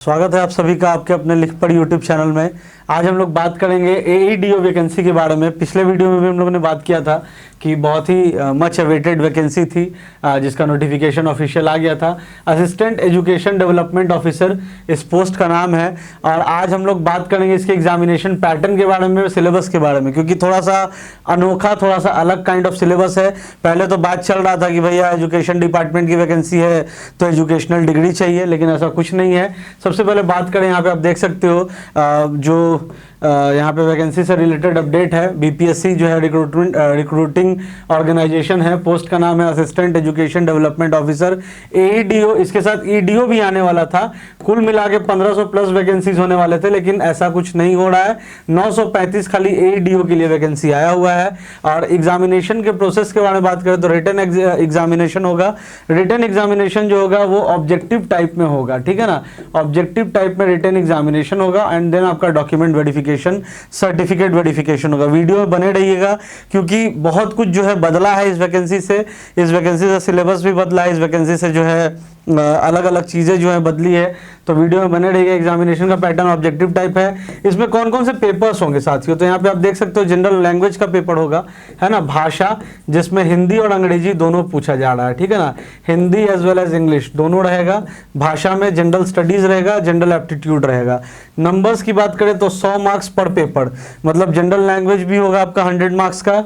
स्वागत है आप सभी का आपके अपने लिख पढ़ यूट्यूब चैनल में। आज हम लोग बात करेंगे एईडीओ वैकेंसी के बारे में। पिछले वीडियो में भी हम लोगों ने बात किया था कि बहुत ही मच अवेटेड वैकेंसी थी जिसका नोटिफिकेशन ऑफिशियल आ गया था। असिस्टेंट एजुकेशन डेवलपमेंट ऑफिसर इस पोस्ट का नाम है। और आज हम लोग बात करेंगे इसके एग्जामिनेशन पैटर्न के बारे में, सिलेबस के बारे में, क्योंकि थोड़ा सा अनोखा, थोड़ा सा अलग काइंड ऑफ सिलेबस है। पहले तो बात चल रहा था कि भैया एजुकेशन डिपार्टमेंट की वैकेंसी है तो एजुकेशनल डिग्री चाहिए, लेकिन ऐसा कुछ नहीं है। सबसे पहले बात करें, यहाँ पे आप देख सकते हो जो यहाँ पे वैकेंसी से रिलेटेड अपडेट है। बीपीएससी जो है रिक्रूटिंग ऑर्गेनाइजेशन है, पोस्ट का नाम है असिस्टेंट एजुकेशन डेवलपमेंट ऑफिसर एईडीओ। इसके साथ ईडीओ भी आने वाला था। कुल मिला के 1500 प्लस वैकेंसीज होने वाले थे, लेकिन ऐसा कुछ नहीं हो रहा है। 935 खाली एईडीओ के लिए वैकेंसी आया हुआ है। और एग्जामिनेशन के प्रोसेस के बारे में बात करें तो रिटन एग्जामिनेशन होगा। रिटन एग्जामिनेशन जो होगा वो ऑब्जेक्टिव टाइप में होगा, ठीक है ना। ऑब्जेक्टिव टाइप में रिटन एग्जामिनेशन होगा एंड देन आपका डॉक्यूमेंट वेरिफिकेशन, सर्टिफिकेट वेरिफिकेशन होगा। वीडियो में बने रहिएगा क्योंकि बहुत कुछ जो है बदला है इस वैकेंसी से। इस वैकेंसी से सिलेबस भी बदला है, इस वैकेंसी से जो है अलग अलग चीज़ें जो है बदली है। तो वीडियो में बने रहिएगा। एग्जामिनेशन का पैटर्न ऑब्जेक्टिव टाइप है। इसमें कौन कौन से पेपर्स होंगे साथियों, तो यहाँ पे आप देख सकते हो जनरल लैंग्वेज का पेपर होगा, है ना, भाषा, जिसमें हिंदी और अंग्रेजी दोनों पूछा जा रहा है, ठीक है ना। Hindi as well as English दोनों रहेगा। भाषा में जनरल स्टडीज रहेगा, जनरल एप्टीट्यूड रहेगा। नंबर्स की बात करें तो 100 मार्क्स पर पेपर, मतलब जनरल लैंग्वेज भी होगा आपका 100 मार्क्स का,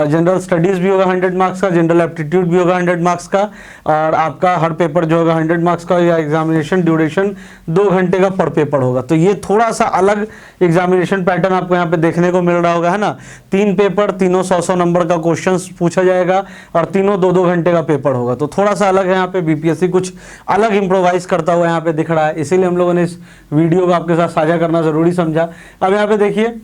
जनरल स्टडीज भी होगा 100 मार्क्स का, जनरल एप्टीट्यूड भी होगा 100 मार्क्स का, और आपका हर पेपर जो होगा 100 मार्क्स का। या एग्जामिनेशन ड्यूरेशन 2 घंटे का पर पेपर होगा। तो ये थोड़ा सा अलग एग्जामिनेशन पैटर्न आपको यहाँ पे देखने को मिल रहा होगा, है ना। 3 पेपर, तीनों 100-100 नंबर का क्वेश्चंस पूछा जाएगा और तीनों 2-2 घंटे का पेपर होगा। तो थोड़ा सा अलग है यहाँ पे। बीपीएससी कुछ अलग इंप्रोवाइज करता हुआ यहाँ पे दिख रहा है, इसीलिए हम लोगों ने इस वीडियो को आपके साथ साझा करना जरूरी समझा। अब यहाँ पे देखिए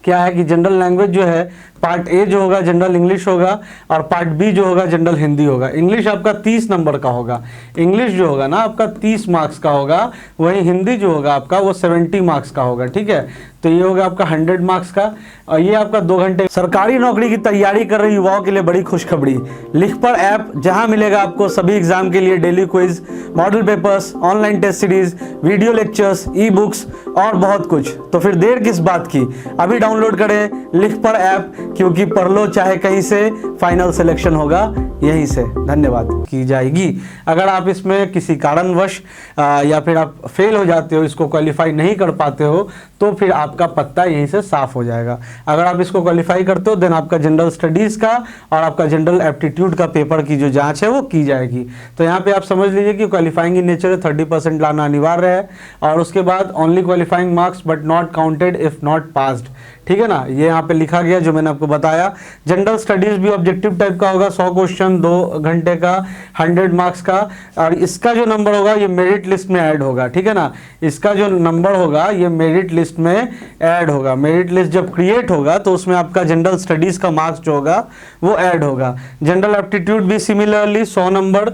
क्या है कि जनरल लैंग्वेज जो है पार्ट ए जो होगा जनरल इंग्लिश होगा और पार्ट बी जो होगा जनरल हिंदी होगा। इंग्लिश आपका 30 नंबर का होगा। इंग्लिश जो होगा ना आपका 30 मार्क्स का होगा, वही हिंदी जो होगा आपका वो 70 मार्क्स का होगा, ठीक है। तो ये होगा आपका 100 मार्क्स का और ये आपका 2 घंटे। सरकारी नौकरी की तैयारी कर रहे युवाओं के लिए बड़ी खुशखबरी। लिख पढ़ ऐप, जहां मिलेगा आपको सभी एग्जाम के लिए daily quiz, model papers, online test series, video lectures, e books और बहुत कुछ। तो फिर देर किस बात की, अभी डाउनलोड करें लिख पढ़ ऐप, क्योंकि पढ़ लो चाहे कहीं से, फाइनल सिलेक्शन होगा यहीं से। धन्यवाद की जाएगी। अगर आप इसमें किसी कारणवश या फिर आप फेल हो जाते हो, इसको क्वालिफाई नहीं कर पाते हो, तो फिर आपका पत्ता यहीं से साफ हो जाएगा। अगर आप इसको क्वालिफाई करते हो देन आपका जनरल स्टडीज का और आपका जनरल एप्टीट्यूड का पेपर की जो जांच है वो की जाएगी। तो यहाँ पे आप समझ लीजिए कि क्वालिफाइंग इन नेचर 30% लाना अनिवार्य है। और उसके बाद only qualifying marks but not counted if not passed, ठीक है ना। ये यहाँ पे लिखा गया जो मैंने आपको बताया। जनरल स्टडीज भी ऑब्जेक्टिव टाइप का होगा, 100 क्वेश्चन 2 घंटे का, 100 मार्क्स का। और इसका जो नंबर होगा ये मेरिट लिस्ट में ऐड होगा, ठीक है ना। इसका जो नंबर होगा ये मेरिट लिस्ट में ऐड होगा। मेरिट लिस्ट जब क्रिएट होगा तो उसमें आपका जनरल स्टडीज का मार्क्स जो होगा वो ऐड होगा। जनरल एप्टीट्यूड भी सिमिलरली 100 नंबर,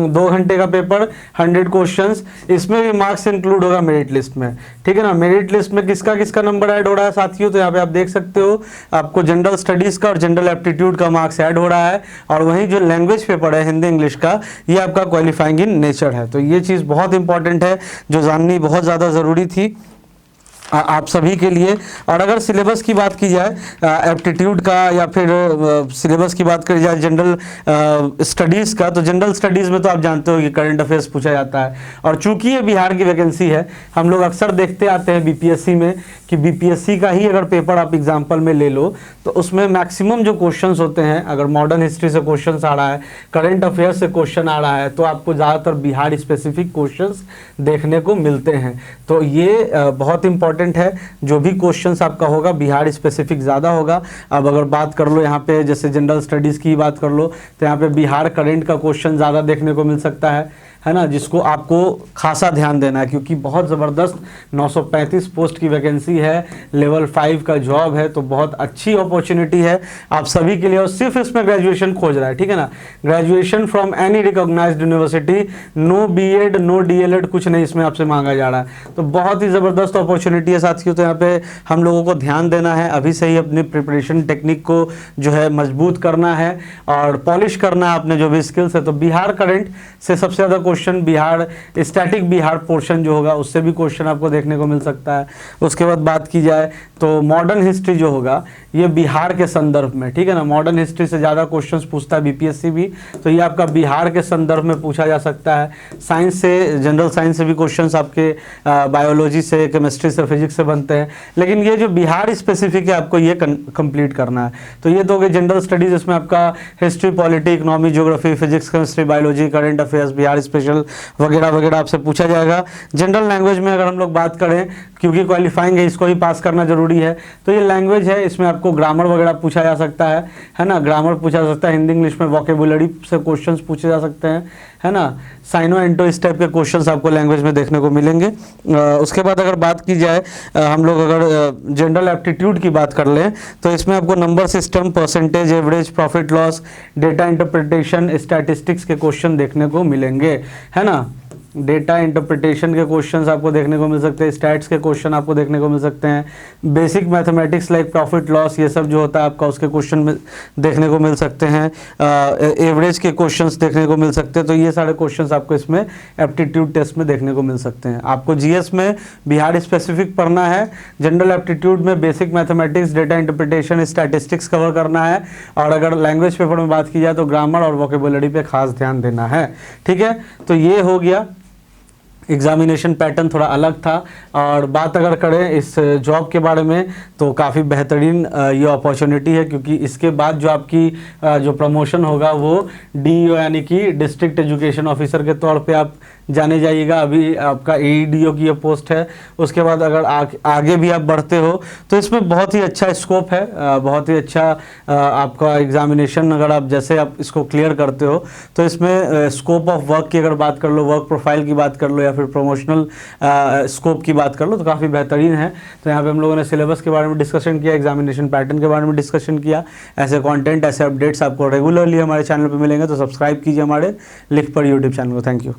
2 घंटे का पेपर, 100 क्वेश्चंस, इसमें भी मार्क्स इंक्लूड होगा मेरिट लिस्ट में, ठीक है ना। मेरिट लिस्ट में किसका किसका नंबर ऐड हो रहा है साथियों, तो यहाँ पे आप देख सकते हो आपको जनरल स्टडीज का और जनरल एप्टीट्यूड का मार्क्स ऐड हो रहा है। और वहीं जो लैंग्वेज पेपर है हिंदी इंग्लिश का, ये आपका क्वालिफाइंग इन नेचर है। तो ये चीज़ बहुत इंपॉर्टेंट है जो जाननी बहुत ज़्यादा ज़रूरी थी आप सभी के लिए। और अगर सिलेबस की बात की जाए एप्टीट्यूड का या फिर सिलेबस की बात करी जाए जनरल स्टडीज़ का, तो जनरल स्टडीज़ में तो आप जानते हो कि करंट अफेयर्स पूछा जाता है। और चूंकि ये बिहार की वैकेंसी है, हम लोग अक्सर देखते आते हैं बीपीएससी में कि बीपीएससी का ही अगर पेपर आप एग्जाम्पल में ले लो तो उसमें मैक्सिमम जो क्वेश्चंस होते हैं, अगर मॉडर्न हिस्ट्री से क्वेश्चंस आ रहा है, करंट अफेयर्स से क्वेश्चन आ रहा है, तो आपको ज़्यादातर बिहार स्पेसिफिक क्वेश्चंस देखने को मिलते हैं। तो ये बहुत इंपॉर्टेंट है। जो भी क्वेश्चंस आपका होगा बिहार स्पेसिफिक ज़्यादा होगा। अब अगर बात कर लो यहाँ पे जैसे जनरल स्टडीज़ की बात कर लो तो यहाँ पे बिहार करंट का क्वेश्चन ज़्यादा देखने को मिल सकता है ना, जिसको आपको खासा ध्यान देना है क्योंकि बहुत ज़बरदस्त 935 पोस्ट की वैकेंसी है, लेवल 5 का जॉब है। तो बहुत अच्छी अपॉर्चुनिटी है आप सभी के लिए। और सिर्फ इसमें ग्रेजुएशन खोज रहा है, ठीक है ना। Graduation from any recognised university, no BEd no DElEd, कुछ नहीं इसमें आपसे मांगा जा रहा है। तो बहुत ही ज़बरदस्त अपॉर्चुनिटी है साथियों। तो यहाँ पे हम लोगों को ध्यान देना है, अभी से ही अपनी प्रिपरेशन टेक्निक को जो है मजबूत करना है और पॉलिश करना है अपने जो भी स्किल्स है। तो बिहार करंट से सबसे ज़्यादा question Bihar static Bihar portion जो होगा उससे भी क्वेश्चन आपको देखने को मिल सकता है। उसके बाद बात की जाए तो मॉडर्न हिस्ट्री जो होगा ये बिहार के संदर्भ में, ठीक है ना, मॉडर्न हिस्ट्री से ज़्यादा क्वेश्चंस पूछता है बीपीएससी भी, तो ये आपका बिहार के संदर्भ में पूछा जा सकता है। साइंस से, जनरल साइंस से भी क्वेश्चंस आपके बायोलॉजी से, केमिस्ट्री से, फिजिक्स से बनते हैं, लेकिन ये जो बिहार स्पेसिफिक है आपको ये कंप्लीट करना है। तो ये तो हो गए जनरल स्टडीज, इसमें आपका history, polity, economy, geography, physics, chemistry, biology, current affairs, Bihar special वगैरह वगैरह आपसे पूछा जाएगा। जनरल लैंग्वेज में अगर हम लोग बात करें, क्योंकि क्वालिफाइंग है इसको ही पास करना जरूरी है, तो ये लैंग्वेज है, इसमें आपको ग्रामर वगैरह पूछा जा सकता है ना, ग्रामर पूछा जा सकता है, हिंदी इंग्लिश में वोकेबुलरी से क्वेश्चंस पूछे जा सकते हैं, है ना, साइनो एंटो इस टाइप के क्वेश्चंस आपको लैंग्वेज में देखने को मिलेंगे। उसके बाद अगर बात की जाए हम लोग अगर जनरल एप्टीट्यूड की बात कर लें तो इसमें आपको number system, percentage, average, profit loss, data interpretation, statistics के क्वेश्चन देखने को मिलेंगे, है ना। डेटा इंटरप्रिटेशन के क्वेश्चंस आपको देखने को मिल सकते हैं, स्टैट्स के क्वेश्चन आपको देखने को मिल सकते हैं, basic mathematics like profit loss, ये सब जो होता है आपका उसके क्वेश्चन देखने को मिल सकते हैं, एवरेज के क्वेश्चंस देखने को मिल सकते हैं। तो ये सारे क्वेश्चंस आपको इसमें एप्टीट्यूड टेस्ट में देखने को मिल सकते हैं। आपको जीएस में बिहार स्पेसिफिक पढ़ना है, जनरल एप्टीट्यूड में basic mathematics, data interpretation, statistics cover करना है, और अगर लैंग्वेज पेपर में बात की जाए तो ग्रामर और वोकेबुलरी पे खास ध्यान देना है, ठीक है। तो ये हो गया, एग्जामिनेशन पैटर्न थोड़ा अलग था। और बात अगर करें इस जॉब के बारे में तो काफ़ी बेहतरीन ये अपॉर्चुनिटी है, क्योंकि इसके बाद जो आपकी जो प्रमोशन होगा वो डीईओ यानी कि डिस्ट्रिक्ट एजुकेशन ऑफिसर के तौर पे आप जाने जाइएगा। अभी आपका एईडीओ की ये पोस्ट है, उसके बाद अगर आगे भी आप बढ़ते हो तो इसमें बहुत ही अच्छा स्कोप है, बहुत ही अच्छा आपका एग्जामिनेशन, अगर आप जैसे आप इसको क्लियर करते हो तो इसमें स्कोप ऑफ वर्क की अगर बात कर लो, वर्क प्रोफाइल की बात कर लो, या फिर प्रमोशनल स्कोप की बात कर लो तो काफ़ी बेहतरीन है। तो यहाँ पे हम लोगों ने सिलेबस के बारे में डिस्कशन किया, एग्जामिनेशन पैटर्न के बारे में डिस्कशन किया। ऐसे कंटेंट, ऐसे अपडेट्स आपको रेगुलरली हमारे चैनल पे मिलेंगे, तो सब्सक्राइब कीजिए हमारे लिख पढ़ यूट्यूब चैनल को। Thank you.